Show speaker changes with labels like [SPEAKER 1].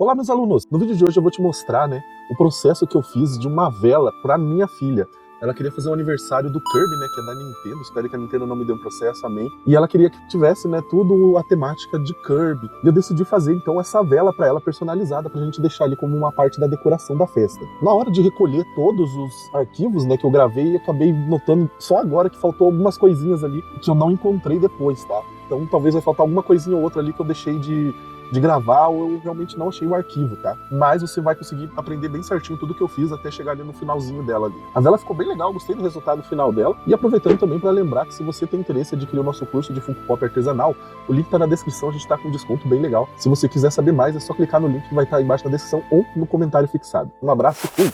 [SPEAKER 1] Olá, meus alunos! No vídeo de hoje eu vou te mostrar, o processo que eu fiz de uma vela para minha filha. Ela queria fazer o aniversário do Kirby, que é da Nintendo. Espero que a Nintendo não me dê um processo, amém. E ela queria que tivesse, tudo a temática de Kirby. E eu decidi fazer, então, essa vela para ela personalizada, pra gente deixar ali como uma parte da decoração da festa. Na hora de recolher todos os arquivos, que eu gravei, acabei notando só agora que faltou algumas coisinhas ali que eu não encontrei depois, tá? Então, talvez vai faltar alguma coisinha ou outra ali que eu deixei de gravar, ou eu realmente não achei o arquivo, tá? Mas você vai conseguir aprender bem certinho tudo que eu fiz até chegar ali no finalzinho dela ali. A vela ficou bem legal, gostei do resultado final dela. E aproveitando também para lembrar que se você tem interesse em adquirir o nosso curso de Funko Pop Artesanal, o link tá na descrição, a gente tá com um desconto bem legal. Se você quiser saber mais, é só clicar no link que vai estar aí embaixo na descrição ou no comentário fixado. Um abraço e fui!